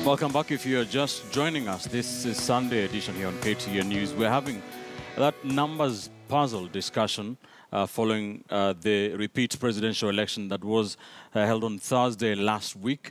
Welcome back. If you're just joining us, this is Sunday edition here on KTN News. We're having that numbers puzzle discussion following the repeat presidential election that was held on Thursday last week.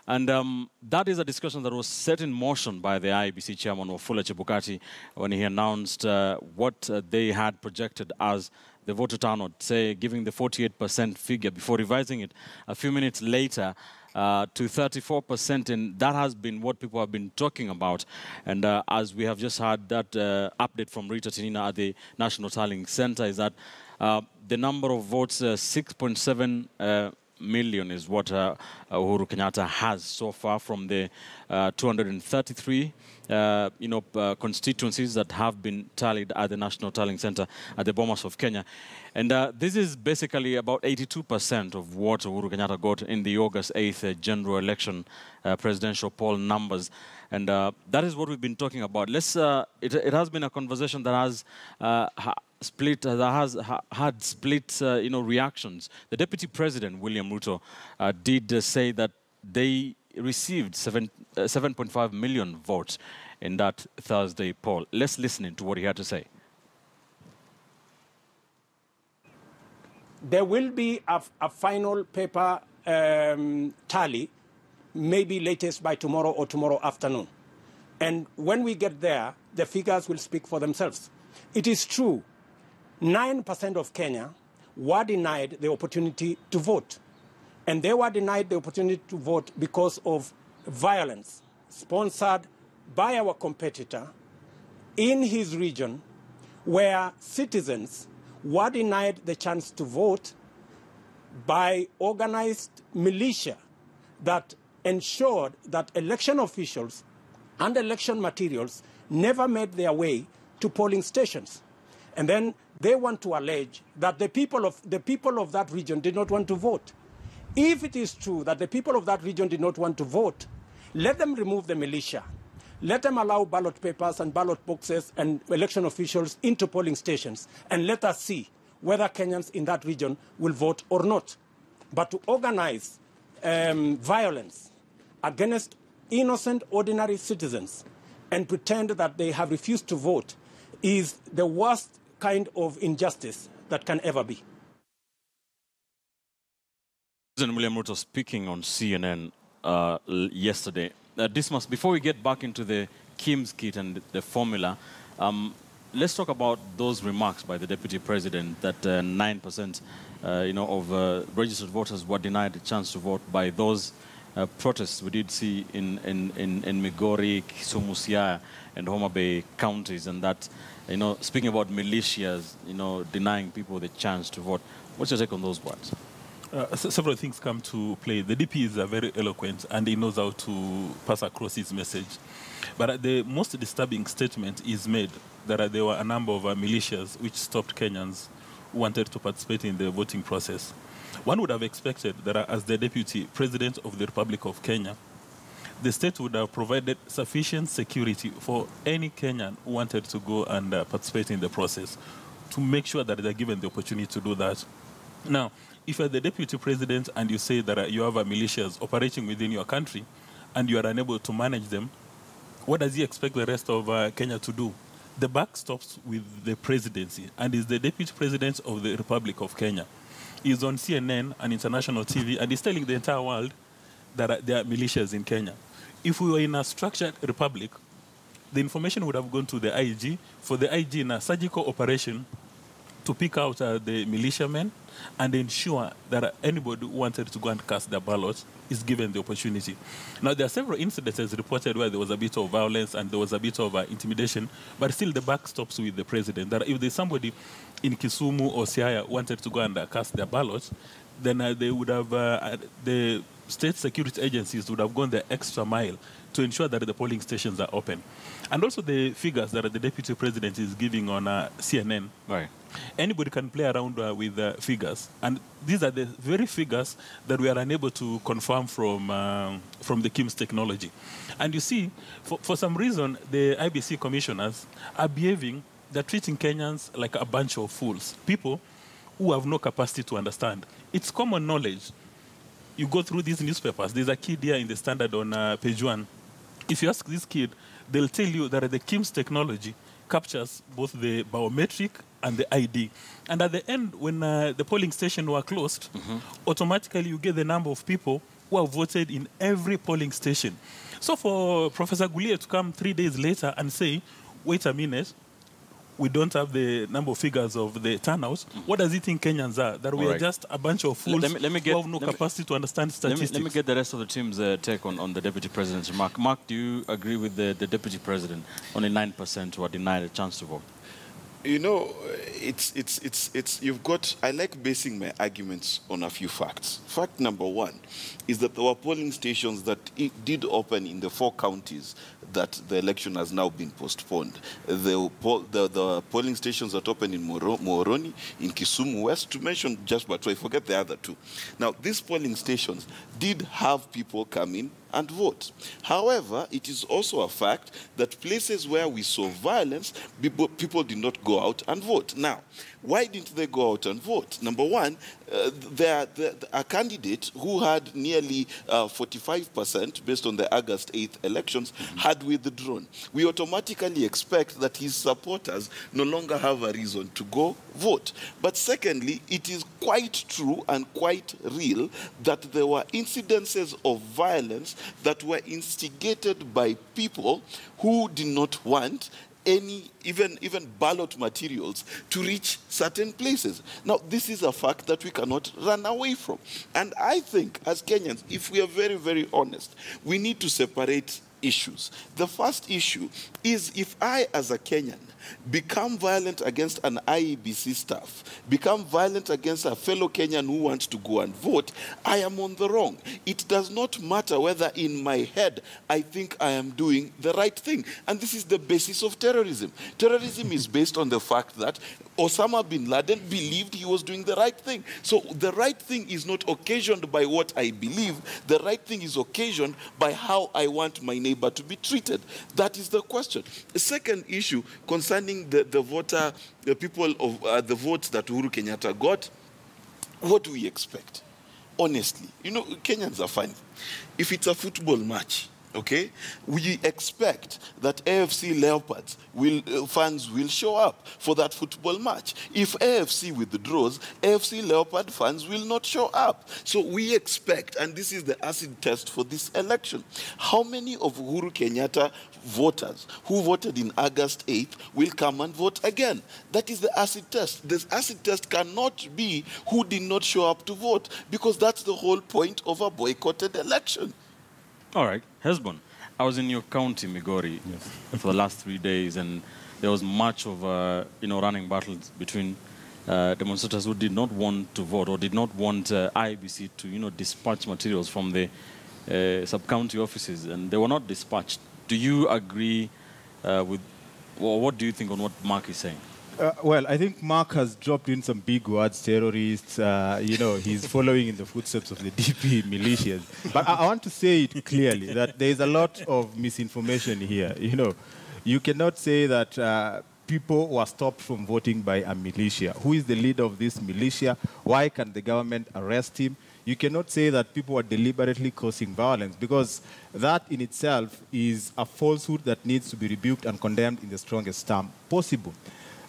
And that is a discussion that was set in motion by the IEBC chairman, Wafula Chebukati, when he announced what they had projected as the voter turnout, say giving the 48% figure before revising it a few minutes later to 34%, and that has been what people have been talking about. And as we have just had that update from Rita Tinina at the National Tallying Center, is that the number of votes, 6.7 million, is what Uhuru Kenyatta has so far from the 233 constituencies that have been tallied at the National Tallying Center at the Bomas of Kenya. And this is basically about 82% of what Uhuru Kenyatta got in the August 8th general election presidential poll numbers. And that is what we've been talking about. It has been a conversation that has had split reactions. The Deputy President, William Ruto, did say that they received 7.5 million votes in that Thursday poll. Let's listen to what he had to say. There will be a final paper tally, maybe latest by tomorrow or tomorrow afternoon. And when we get there, the figures will speak for themselves. It is true, 9% of Kenya were denied the opportunity to vote. And they were denied the opportunity to vote because of violence sponsored by our competitor in his region, where citizens were denied the chance to vote by organized militia that ensured that election officials and election materials never made their way to polling stations. And then they want to allege that the people of that region did not want to vote. If it is true that the people of that region did not want to vote, let them remove the militia. Let them allow ballot papers and ballot boxes and election officials into polling stations, and let us see whether Kenyans in that region will vote or not. But to organize violence against innocent, ordinary citizens and pretend that they have refused to vote is the worst kind of injustice that can ever be. President William Ruto speaking on CNN yesterday. Before we get back into the Kim's kit and the formula, let's talk about those remarks by the Deputy President that 9% of registered voters were denied a chance to vote by those protests we did see in Migori, Kisumu, Siaya, and Homa Bay counties, and that, speaking about militias, denying people the chance to vote. What's your take on those words? Several things come to play. The DP is very eloquent and he knows how to pass across his message. But the most disturbing statement is made that there were a number of militias which stopped Kenyans who wanted to participate in the voting process. One would have expected that as the Deputy President of the Republic of Kenya, the state would have provided sufficient security for any Kenyan who wanted to go and participate in the process, to make sure that they're given the opportunity to do that. Now, if you're the Deputy President and you say that you have militias operating within your country and you are unable to manage them, what does he expect the rest of Kenya to do? The buck stops with the presidency, and is the Deputy President of the Republic of Kenya. He's on CNN and international TV, and he's telling the entire world that there are militias in Kenya. If we were in a structured republic, the information would have gone to the IG, for the IG in a surgical operation to pick out the militiamen and ensure that anybody who wanted to go and cast their ballot is given the opportunity. Now, there are several incidences reported where there was a bit of violence and there was a bit of intimidation, but still the buck stops with the president. That if there's somebody in Kisumu or Siaya wanted to go and cast their ballot, then they would have, the state security agencies would have gone the extra mile to ensure that the polling stations are open. And also the figures that the Deputy President is giving on CNN. Right. Anybody can play around with figures. And these are the very figures that we are unable to confirm from the KIMS technology. And you see, for some reason, the IBC commissioners are behaving, they're treating Kenyans like a bunch of fools, people who have no capacity to understand. It's common knowledge. You go through these newspapers. There's a kid here in the Standard on page 1 If you ask this kid, they'll tell you that the KIMS technology captures both the biometric and the ID. And at the end, when the polling station were closed, automatically you get the number of people who have voted in every polling station. So for Professor Gulia to come 3 days later and say, wait a minute, we don't have the number of figures of the turnouts, what does he think Kenyans are? That we are just a bunch of fools who have no capacity to understand statistics? Let me get the rest of the team's take on the Deputy President's remark. Mark, do you agree with the Deputy President? Only 9% were denied a chance to vote. You know, you've got, I like basing my arguments on a few facts. Fact number one is that there were polling stations that did open in the 4 counties that the election has now been postponed. The polling stations that opened in Moroni, in Kisumu West, to mention just but I forget the other 2. Now, these polling stations did have people come in and vote. However, it is also a fact that places where we saw violence, people did not go out and vote. Now, why didn't they go out and vote? Number one, a candidate who had nearly 45% based on the August 8th elections had withdrawn. We automatically expect that his supporters no longer have a reason to go vote. But secondly, it is quite true and quite real that there were incidences of violence that were instigated by people who did not want any, even ballot materials to reach certain places. Now, this is a fact that we cannot run away from. And I think, as Kenyans, if we are very, very honest, we need to separate issues. The first issue is if I, as a Kenyan, become violent against an IEBC staff, become violent against a fellow Kenyan who wants to go and vote, I am on the wrong. It does not matter whether in my head I think I am doing the right thing. And this is the basis of terrorism. Terrorism is based on the fact that Osama bin Laden believed he was doing the right thing. So the right thing is not occasioned by what I believe. The right thing is occasioned by how I want my neighbor to be treated. That is the question. The second issue concerning the people of the votes that Uhuru Kenyatta got, what do we expect? Honestly, you know, Kenyans are funny. If it's a football match, okay, we expect that AFC Leopards fans will show up for that football match. If AFC withdraws, AFC Leopard fans will not show up. So we expect, and this is the acid test for this election, how many of Uhuru Kenyatta voters who voted in August 8th will come and vote again? That is the acid test. This acid test cannot be who did not show up to vote, because that's the whole point of a boycotted election. All right, Hesbon, I was in your county, Migori, for the last 3 days, and there was much of running battles between demonstrators who did not want to vote or did not want IBC to dispatch materials from the sub-county offices, and they were not dispatched. Do you agree with, or what do you think on what Mark is saying? Well, I think Mark has dropped in some big words, terrorists, he's following in the footsteps of the DP militias. But I want to say it clearly that there is a lot of misinformation here. You cannot say that people were stopped from voting by a militia. Who is the leader of this militia? Why can the government arrest him? You cannot say that people are deliberately causing violence, because that in itself is a falsehood that needs to be rebuked and condemned in the strongest term possible.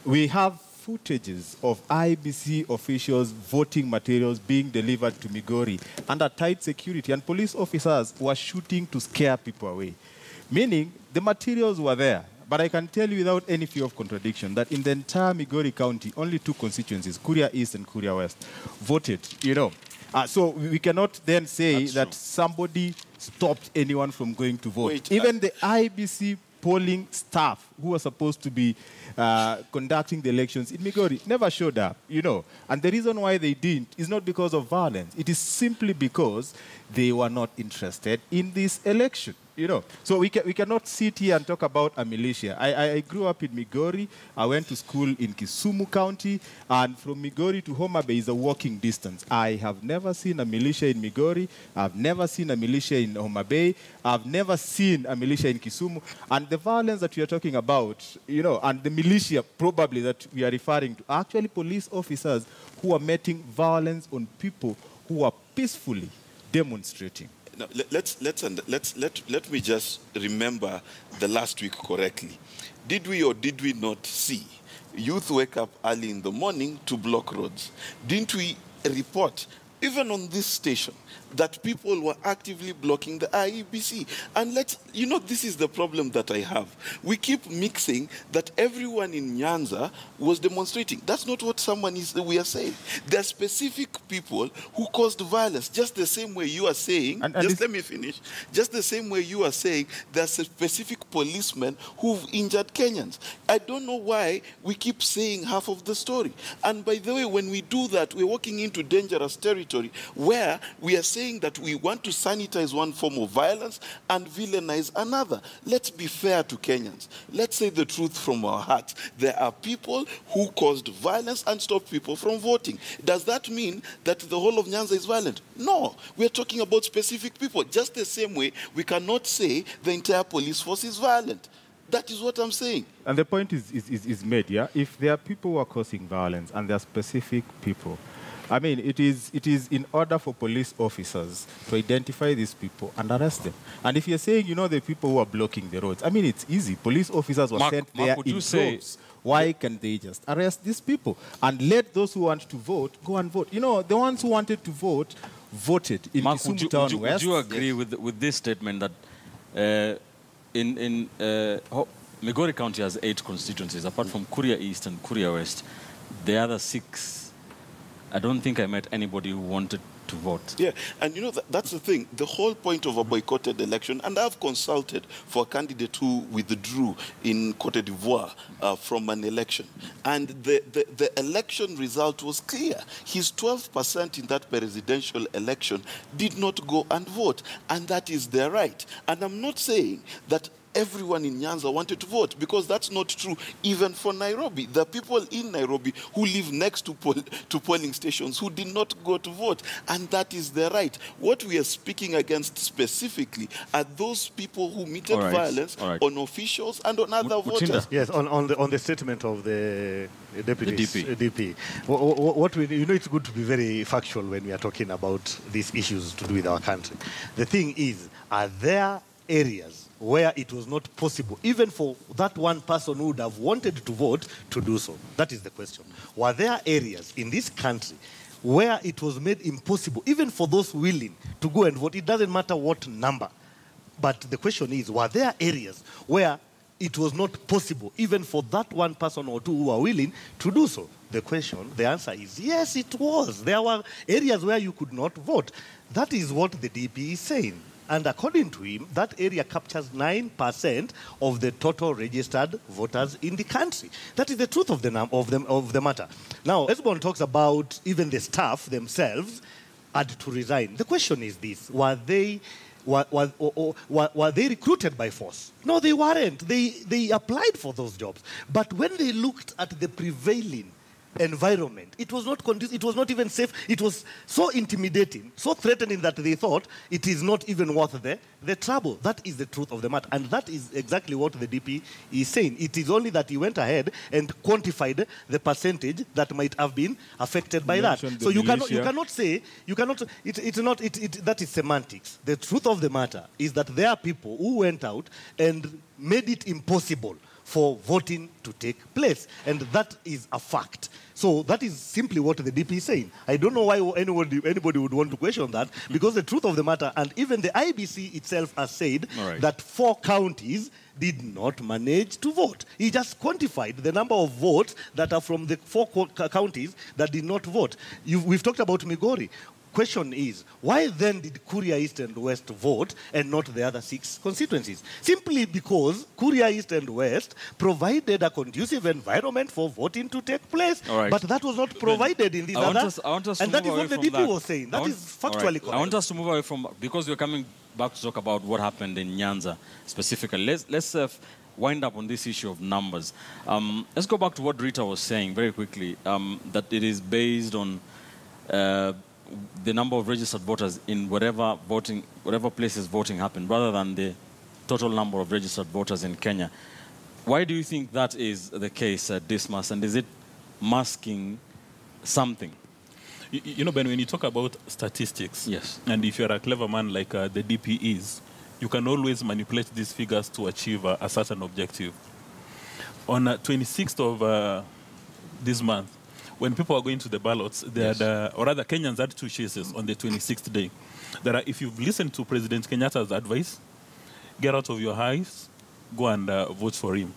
We have footages of IBC officials voting materials being delivered to Migori under tight security, and police officers were shooting to scare people away. Meaning, the materials were there. But I can tell you without any fear of contradiction that in the entire Migori County, only 2 constituencies, Kuria East and Kuria West, voted, so we cannot then say that somebody stopped anyone from going to vote. Wait, even the IBC polling staff who were supposed to be conducting the elections in Migori never showed up, And the reason why they didn't is not because of violence. It is simply because they were not interested in this election. So we cannot sit here and talk about a militia. I grew up in Migori. I went to school in Kisumu County, and from Migori to Homa Bay is a walking distance. I have never seen a militia in Migori. I've never seen a militia in Homa Bay. I've never seen a militia in Kisumu. And the violence that we are talking about, and the militia probably that we are referring to, are actually police officers who are meting violence on people who are peacefully demonstrating. Now, let me just remember the last week correctly. Did we or did we not see youth wake up early in the morning to block roads? Didn't we report, even on this station, that people were actively blocking the IEBC? And this is the problem that I have. We keep mixing that everyone in Nyanza was demonstrating. That's not what we are saying. There are specific people who caused violence, just the same way you are saying, let me finish, just the same way you are saying there's a specific policemen who've injured Kenyans. I don't know why we keep saying half of the story. And by the way, when we do that, we're walking into dangerous territory where we are saying that we want to sanitize one form of violence and villainize another. Let's be fair to Kenyans. Let's say the truth from our hearts. There are people who caused violence and stopped people from voting. Does that mean that the whole of Nyanza is violent? No. We're talking about specific people. Just the same way we cannot say the entire police force is violent. That is what I'm saying. And the point is made, yeah? If there are people who are causing violence and there are specific people, I mean, it is in order for police officers to identify these people and arrest them. And if you're saying, the people who are blocking the roads, I mean, it's easy. Police officers were sent there in droves. Why can they just arrest these people and let those who want to vote go and vote? The ones who wanted to vote voted in Kisumu Town West. Would you agree with this statement that Migori County has 8 constituencies, apart from Kuria East and Kuria West, the other 6, I don't think I met anybody who wanted to vote. Yeah, and that's the thing. The whole point of a boycotted election, and I've consulted for a candidate who withdrew in Cote d'Ivoire from an election, and the election result was clear. His 12% in that presidential election did not go and vote, and that is their right. And I'm not saying that everyone in Nyanza wanted to vote, because that's not true even for Nairobi. There are people in Nairobi who live next to polling stations who did not go to vote, and that is their right. What we are speaking against specifically are those people who meted violence on officials and on other voters. Yes, on the statement of the DP. What we, it's good to be very factual when we are talking about these issues to do with our country. The thing is, are there areas where it was not possible, even for that one person who would have wanted to vote, to do so? That is the question. Were there areas in this country where it was made impossible, even for those willing to go and vote? It doesn't matter what number. But the question is, were there areas where it was not possible, even for that one person or two who were willing to do so? The answer is yes, it was. There were areas where you could not vote. That is what the DP is saying. And according to him, that area captures 9% of the total registered voters in the country. That is the truth of the matter. Now, Esbon talks about even the staff themselves had to resign. The question is this: were they recruited by force? No, they weren't. They applied for those jobs. But when they looked at the prevailing environment, it was not conducive, it was not even safe. It was so intimidating, so threatening that they thought it is not even worth the trouble. That is the truth of the matter, and that is exactly what the DP is saying. It is only that he went ahead and quantified the percentage that might have been affected by that. So you cannot say that is semantics. The truth of the matter is that there are people who went out and made it impossible for voting to take place, and that is a fact. So that is simply what the DP is saying. I don't know why anybody would want to question that, because the truth of the matter, and even the IBC itself has said that 4 counties did not manage to vote. He just quantified the number of votes that are from the 4 counties that did not vote. We've talked about Migori. Question is, why then did Kuria East and West vote and not the other 6 constituencies? Simply because Kuria East and West provided a conducive environment for voting to take place. But that was not provided in these others. And that is what the DP was saying. That is factually correct. I want us to move away from, because we're coming back to talk about what happened in Nyanza specifically. Let's wind up on this issue of numbers. Let's go back to what Rita was saying very quickly, that it is based on the number of registered voters in whatever places voting happened, rather than the total number of registered voters in Kenya. Why do you think that is the case, Dismas, and is it masking something? You know, Ben, when you talk about statistics, Yes. and if you're a clever man like the DP is, you can always manipulate these figures to achieve a certain objective. On 26th of this month, when people are going to the ballots, they Yes. had, or rather Kenyans had two choices on the 26th day. There are, if you've listened to President Kenyatta's advice, get out of your house, go and vote for him.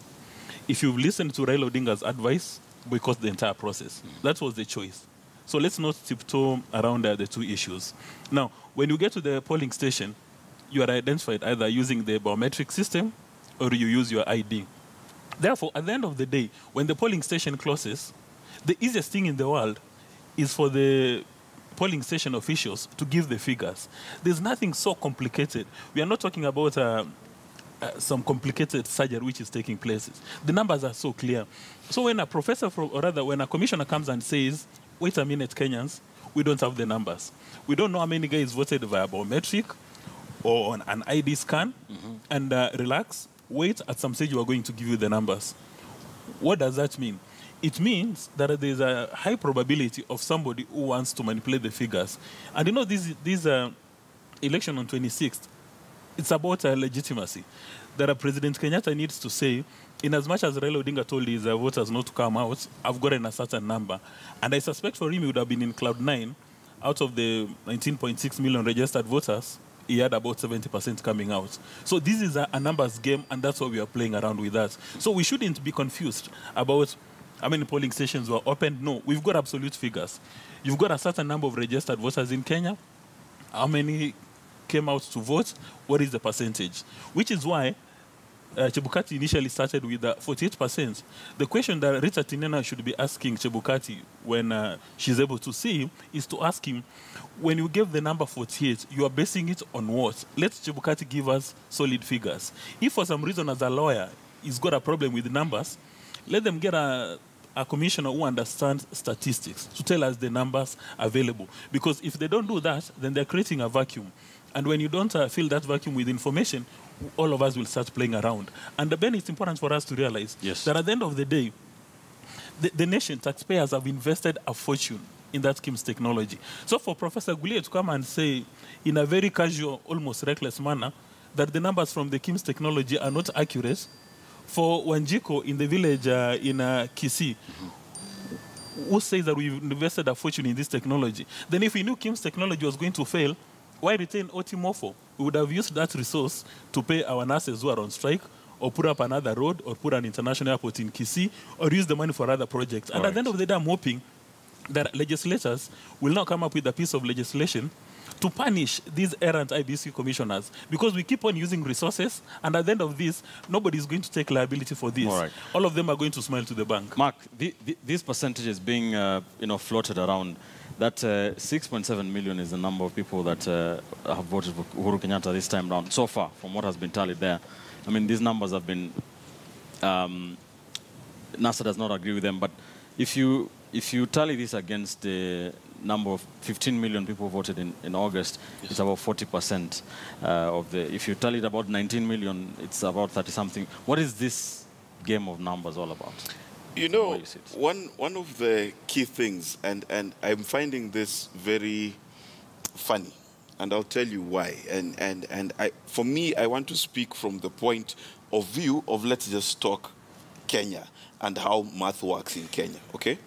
If you've listened to Raila Odinga's advice, boycott the entire process. That was the choice. So let's not tiptoe around the two issues. Now, when you get to the polling station, you are identified either using the biometric system or you use your ID. Therefore, at the end of the day, when the polling station closes, the easiest thing in the world is for the polling station officials to give the figures. There's nothing so complicated. We are not talking about some complicated surgery which is taking place. The numbers are so clear. So when a professor, or rather when a commissioner comes and says, wait a minute, Kenyans, we don't have the numbers. We don't know how many guys voted via biometric or on an ID scan, and relax, wait, at some stage we are going to give you the numbers. What does that mean? It means that there's a high probability of somebody who wants to manipulate the figures. And you know, this election on 26th, it's about legitimacy. That President Kenyatta needs to say, in as much as Raila Odinga told his voters not to come out, I've gotten a certain number. And I suspect for him, he would have been in cloud 9. Out of the 19.6 million registered voters, he had about 70% coming out. So this is a numbers game, and that's why we are playing around with that. So we shouldn't be confused about how many polling stations were opened. No, we've got absolute figures. You've got a certain number of registered voters in Kenya. How many came out to vote? What is the percentage? Which is why Chebukati initially started with 48%. The question that Rita Tinena should be asking Chebukati when she's able to see him is to ask him, when you gave the number 48, you are basing it on what? Let Chebukati give us solid figures. If for some reason as a lawyer he's got a problem with the numbers, let them get a commissioner who understands statistics to tell us the numbers available. Because if they don't do that, then they're creating a vacuum. And when you don't fill that vacuum with information, all of us will start playing around. And then it's important for us to realize that at the end of the day, the nation, taxpayers have invested a fortune in that KIMS technology. So for Professor Gulier to come and say, in a very casual, almost reckless manner, that the numbers from the KIMS technology are not accurate, for Wanjiko in the village in Kisii, who says that we've invested a fortune in this technology, then if we knew KIMS technology was going to fail, why retain Otimofo? We would have used that resource to pay our nurses who are on strike, or put up another road, or put an international airport in Kisii, or use the money for other projects. And at the end of the day, I'm hoping that legislators will not come up with a piece of legislation to punish these errant IBC commissioners, because we keep on using resources, and at the end of this, nobody is going to take liability for this. All of them are going to smile to the bank. Mark, these percentages being floated around, that 6.7 million is the number of people that have voted for Uhuru Kenyatta this time round, so far, from what has been tallied there. I mean, these numbers have been... NASA does not agree with them, but if you tally this against the number of 15 million people voted in August, it's about 40% of the... If you tally it about 19 million, it's about 30-something. What is this game of numbers all about? You know, one of the key things, and I'm finding this very funny, and I'll tell you why. And for me, I want to speak from the point of view of, let's just talk Kenya and how math works in Kenya, okay?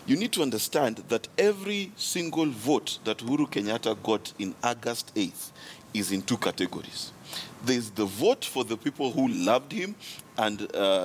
You need to understand that every single vote that Uhuru Kenyatta got in August 8th is in two categories. There's the vote for the people who loved him and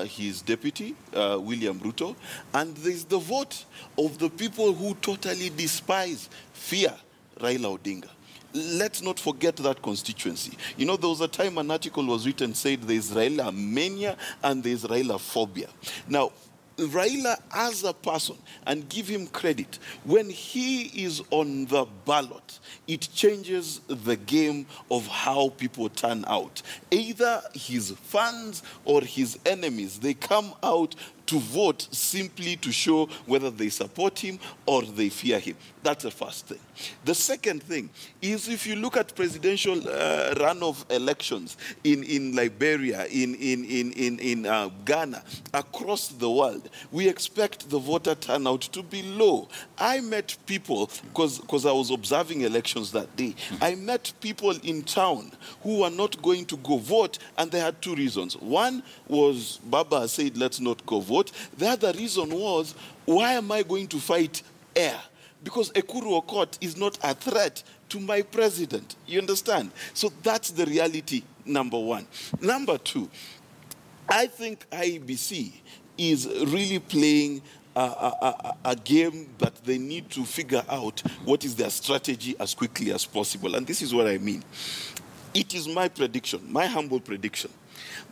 his deputy, William Ruto, and there's the vote of the people who totally despise, fear Raila Odinga. Let's not forget that constituency. You know, there was a time an article was written, said there's Raila mania and there's Raila phobia. Now, Raila as a person, and give him credit, when he is on the ballot, it changes the game of how people turn out. Either his fans or his enemies, they come out to vote simply to show whether they support him or they fear him. That's the first thing. The second thing is, if you look at presidential runoff elections in Liberia, in Ghana, across the world, we expect the voter turnout to be low. I met people, because I was observing elections that day, I met people in town who were not going to go vote, and they had two reasons. One was, Baba said, let's not go vote. The other reason was, why am I going to fight air? Because Ekuru Okot is not a threat to my president. You understand? So that's the reality, number one. Number two, I think IEBC is really playing a game that they need to figure out what is their strategy as quickly as possible. And this is what I mean. It is my prediction, my humble prediction,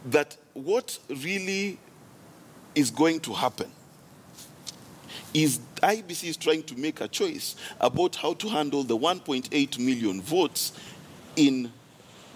that what really is going to happen is IEBC is trying to make a choice about how to handle the 1.8 million votes in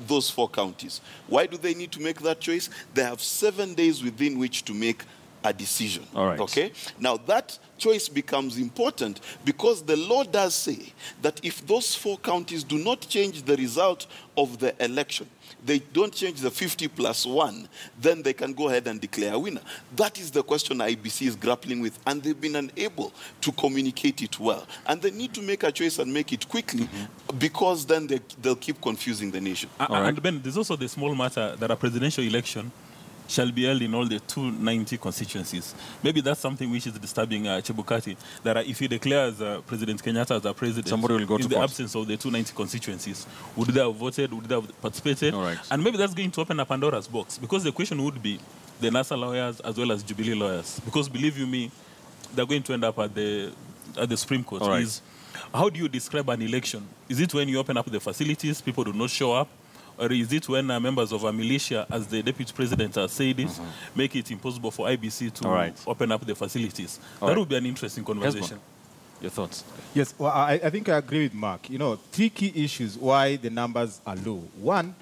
those 4 counties. Why do they need to make that choice? They have 7 days within which to make a decision. All right. Okay? Now, that choice becomes important because the law does say that if those 4 counties do not change the result of the election, they don't change the 50+1, then they can go ahead and declare a winner. That is the question IEBC is grappling with, and they've been unable to communicate it well. And they need to make a choice and make it quickly, because then they'll keep confusing the nation. And Ben, there's also the small matter that a presidential election shall be held in all the 290 constituencies. Maybe that's something which is disturbing Chebukati, that if he declares President Kenyatta as a president, somebody will go in the absence of the 290 constituencies, would they have voted, would they have participated? All right. And maybe that's going to open a Pandora's box, because the question would be the NASA lawyers as well as Jubilee lawyers. Because believe you me, they're going to end up at the Supreme Court. All right. Is, how do you describe an election? Is it when you open up the facilities, people do not show up? Or is it when members of a militia, as the deputy president has said it, make it impossible for IBC to open up the facilities? That would be an interesting conversation. Your thoughts? Yes, well, I think I agree with Mark. You know, 3 key issues why the numbers are low. One,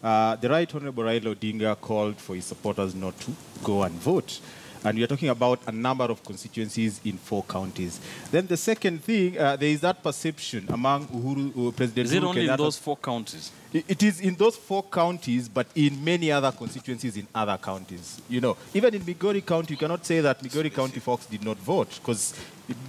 the Right Honorable Raila Odinga called for his supporters not to go and vote. And we are talking about a number of constituencies in 4 counties. Then the second thing, there is that perception among President Uhuru Kenyatta. Is it only in those 4 counties? It is in those 4 counties, but in many other constituencies in other counties. You know, even in Migori County, you cannot say that Migori County folks did not vote, because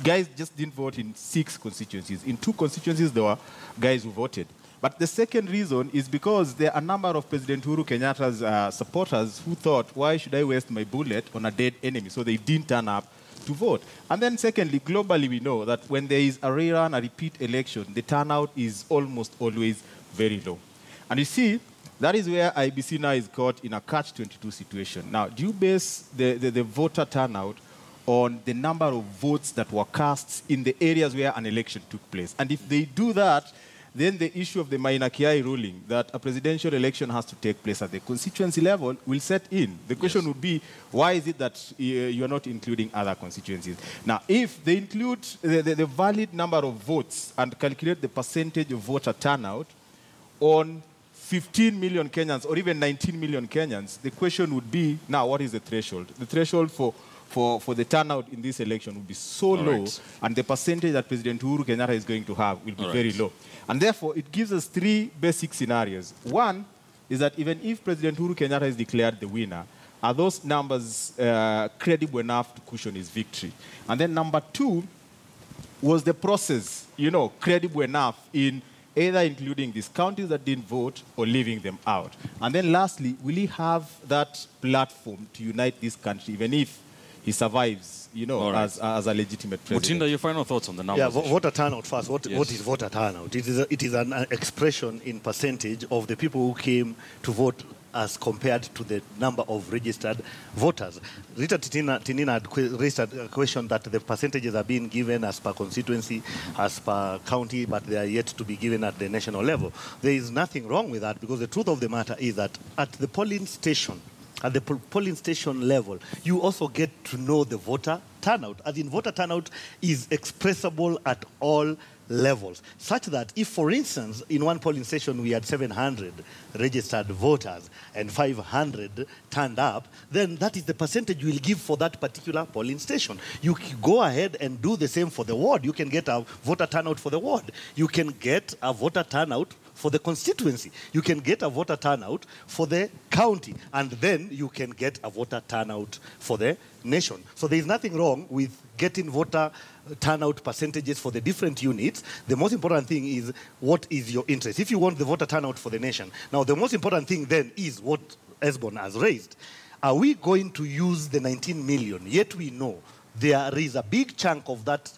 guys just didn't vote in 6 constituencies. In 2 constituencies, there were guys who voted. But the second reason is because there are a number of President Uhuru Kenyatta's supporters who thought, why should I waste my bullet on a dead enemy? So they didn't turn up to vote. And then secondly, globally we know that when there is a rerun, a repeat election, the turnout is almost always very low. And you see, that is where IBC now is caught in a catch-22 situation. Now, do you base the voter turnout on the number of votes that were cast in the areas where an election took place? And if they do that, then the issue of the Maina Kiai ruling, that a presidential election has to take place at the constituency level, will set in. The question would be, why is it that you are not including other constituencies? Now, if they include the valid number of votes and calculate the percentage of voter turnout on 15 million Kenyans or even 19 million Kenyans, the question would be, now, what is the threshold? The threshold for the turnout in this election will be so low, and the percentage that President Uhuru Kenyatta is going to have will be very low. And therefore, it gives us 3 basic scenarios. One is that even if President Uhuru Kenyatta is declared the winner, are those numbers credible enough to cushion his victory? And then number 2, was the process, credible enough in either including these counties that didn't vote or leaving them out? And then lastly, will he have that platform to unite this country, even if he survives, as a legitimate president? Mutinda, your final thoughts on the numbers? Yeah, voter turnout first. What is voter turnout? It is an expression in percentage of the people who came to vote as compared to the number of registered voters. Rita Tinina had raised a question that the percentages are being given as per constituency, as per county, but they are yet to be given at the national level. There is nothing wrong with that, because the truth of the matter is that at the polling station level, you also get to know the voter turnout, as in voter turnout, is expressible at all levels, such that if, for instance, in one polling station we had 700 registered voters and 500 turned up, then that is the percentage you will give for that particular polling station. You can go ahead and do the same for the ward. You can get a voter turnout for the ward. You can get a voter turnout for the constituency. You can get a voter turnout for the county, and then you can get a voter turnout for the nation. So there is nothing wrong with getting voter turnout percentages for the different units. The most important thing is what is your interest. If you want the voter turnout for the nation, now the most important thing then is what Esbon has raised. Are we going to use the 19 million? Yet we know there is a big chunk of that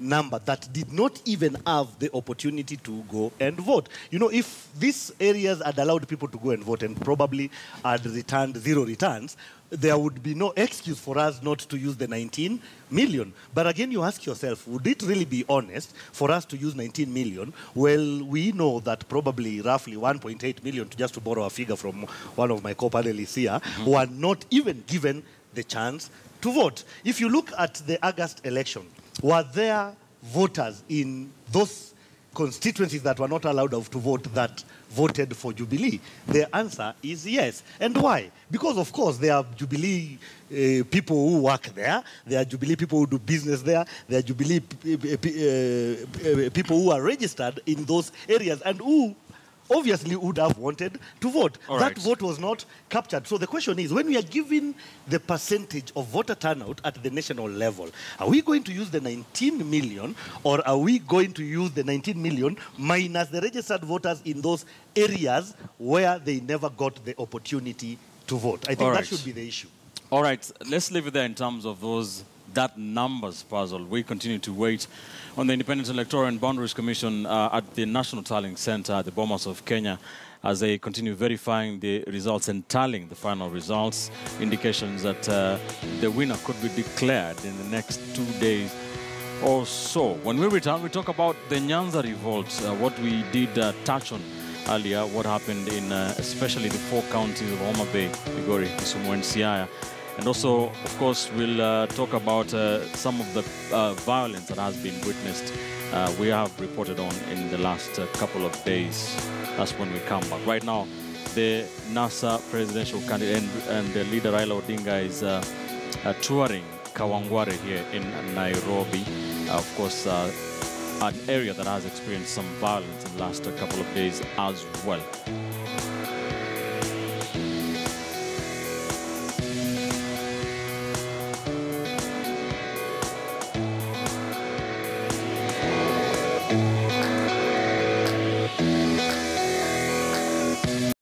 number that did not even have the opportunity to go and vote. You know, if these areas had allowed people to go and vote and probably had returned 0 returns, there would be no excuse for us not to use the 19 million. But again, you ask yourself, would it really be honest for us to use 19 million? Well, we know that probably roughly 1.8 million, just to borrow a figure from one of my co-panelists here, were not even given the chance to vote. If you look at the August election, were there voters in those constituencies that were not allowed to vote that voted for Jubilee? The answer is yes. And why? Because, of course, there are Jubilee people who work there. There are Jubilee people who do business there. There are Jubilee people who are registered in those areas and who obviously would have wanted to vote. That vote was not captured. So the question is, when we are giving the percentage of voter turnout at the national level, are we going to use the 19 million or are we going to use the 19 million minus the registered voters in those areas where they never got the opportunity to vote? I think that should be the issue. All right, let's leave it there in terms of that numbers puzzle. We continue to wait on the Independent Electoral and Boundaries Commission at the National Tallying Center at the Bomas of Kenya as they continue verifying the results and tallying the final results. Indications that the winner could be declared in the next 2 days or so. When we return, we talk about the Nyanza revolt, what we did touch on earlier, what happened in especially the 4 counties of Homa Bay, Migori, Kisumu, and Siaya. And also, of course, we'll talk about some of the violence that has been witnessed. We have reported on in the last couple of days. That's when we come back. Right now, the NASA presidential candidate and the leader Raila Odinga is touring Kawangware here in Nairobi. Of course, an area that has experienced some violence in the last couple of days as well.